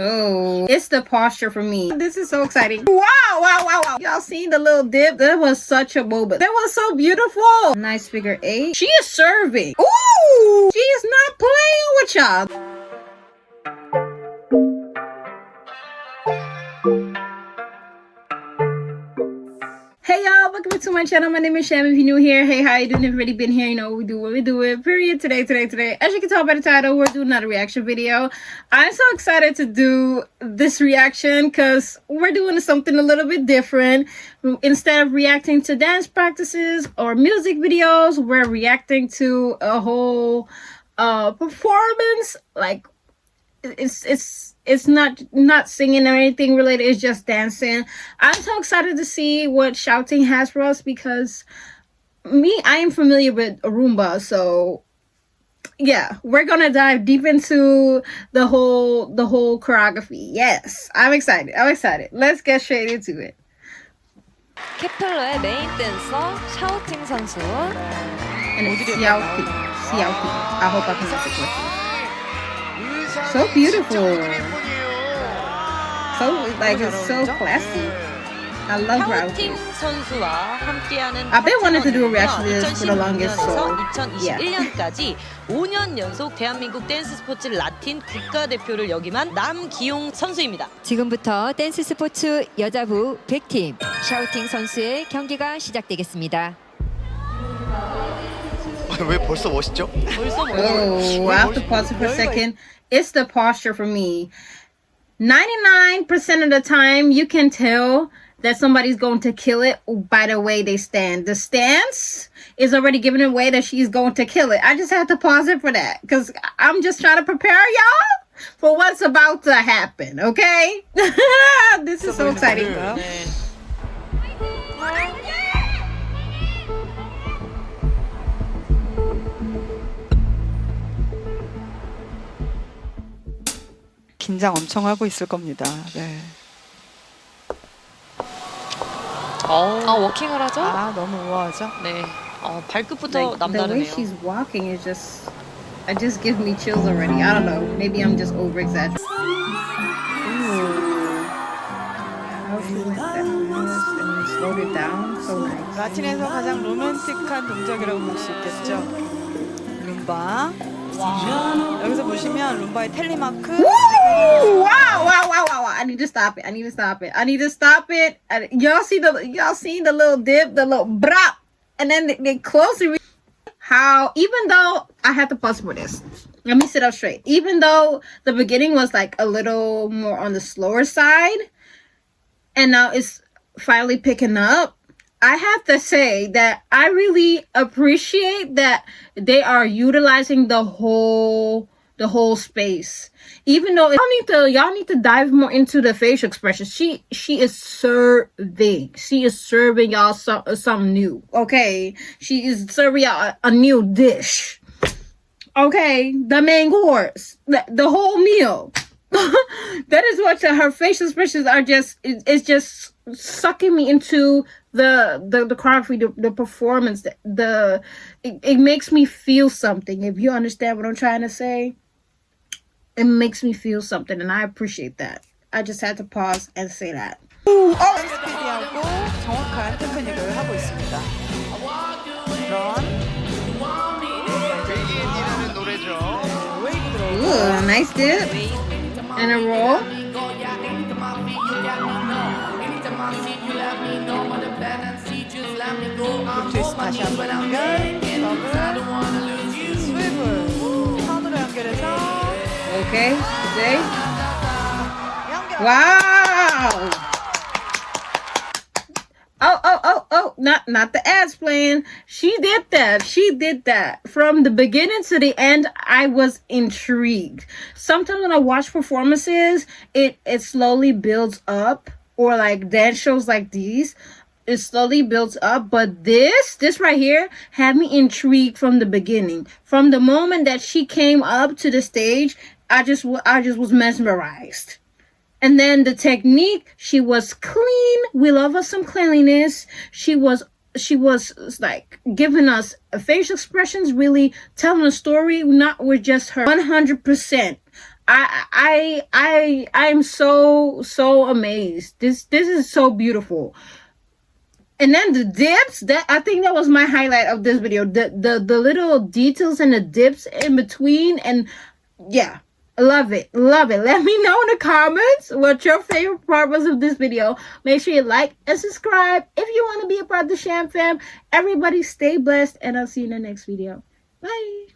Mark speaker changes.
Speaker 1: Oh, it's the posture for me. This is so exciting. Wow, wow, wow, wow. Y'all seen the little dip? That was such a moment. That was so beautiful. Nice figure 8. She is serving. Ooh, she is not playing with y'all. Hey y'all, welcome back to my channel. My name is Sham. If you're new here, hey, how you doing? If you've already been here, you know what we do, what we do it. Period. Today. As you can tell by the title, we're doing another reaction video. I'm so excited to do this reaction because we're doing something a little bit different. Instead of reacting to dance practices or music videos, we're reacting to a whole performance. Like it's not singing or anything related, it's just dancing. I'm so excited to see what Xiaoting has for us because I am familiar with Roomba, so yeah, we're gonna dive deep into the whole choreography. Yes, I'm excited. Let's get straight into it.
Speaker 2: 케펠러의 메인 댄서 샤오팅 선수.
Speaker 1: And it's Xiaoting. I hope I pronounced it correctly. So beautiful. It's so classy. I love
Speaker 2: 샤오팅 선수와 함께하는
Speaker 1: I've been wanting to do a reaction to this for the longest, so
Speaker 2: 2021년까지 5년 연속 대한민국 댄스 스포츠 라틴 국가대표를 역임한 남기용 선수입니다.
Speaker 3: 지금부터 댄스 스포츠 여자부 100팀 샤우팅 선수의 경기가 시작되겠습니다.
Speaker 4: 왜 벌써 멋있죠?
Speaker 1: Oh, I have to pause it for a second. It's the posture for me. 99% of the time, you can tell that somebody's going to kill it by the way they stand. The stance is already giving away that she's going to kill it. I just have to pause it for that because I'm just trying to prepare y'all for what's about to happen, okay? This is so exciting.
Speaker 5: 긴장 엄청 하고 있을 겁니다. 네.
Speaker 2: 워킹을 하죠?
Speaker 5: 너무 우아하죠?
Speaker 2: 네. 발끝부터
Speaker 1: Like, the way
Speaker 2: 남다르네요.
Speaker 1: she's walking is it just gives me chills already. I don't know. Maybe I'm just over exaggerating. How she went down and slowed it down. So nice.
Speaker 5: 라틴에서 가장 로맨틱한 동작이라고 볼 수 있겠죠. 룸바. 여기서 보시면 룸바의 텔리마크.
Speaker 1: Woo! Wow. I need to stop it. Y'all see the little dip, the little brap, and then they closely how, even though I had to pause for this, let me sit up straight. Even though the beginning was like a little more on the slower side, and now it's finally picking up, I have to say that I really appreciate that they are utilizing the whole space. Even though y'all need to dive more into the facial expressions. She is serving. She is serving y'all something new. Okay, she is serving y'all a new dish. Okay, the main course, the whole meal. That is what her facial expressions are. It's just sucking me into the choreography, the performance. It makes me feel something. If you understand what I'm trying to say, it makes me feel something, and I appreciate that. I just had to pause and say that.
Speaker 5: 스피디하고 정확한 테크닉을 하고 있습니다. 런.
Speaker 4: 웨이인이라는 노래죠.
Speaker 5: 웨이브 들어오고.
Speaker 1: Ooh, nice dip and a roll.
Speaker 5: 트위스트 다시 한번 연결. 더블. 스위블. 턴으로 연결해서.
Speaker 1: Okay, today.
Speaker 5: 연결.
Speaker 1: Wow. Oh, not the ads playing. She did that. From the beginning to the end, I was intrigued. Sometimes when I watch performances, it slowly builds up, or like dance shows like these, it slowly builds up. But this right here had me intrigued from the beginning. From the moment that she came up to the stage, I just was mesmerized. And then the technique, she was clean. We love us some cleanliness. She was like giving us facial expressions, really telling a story, not with just her. 100%. I'm so amazed. This is so beautiful. And then the dips, that I think that was my highlight of this video. The little details and the dips in between, and yeah, love it. Let me know in the comments what your favorite part was of this video. Make sure you like and subscribe if you want to be a part of the Sham Fam. Everybody stay blessed, and I'll see you in the next video. Bye.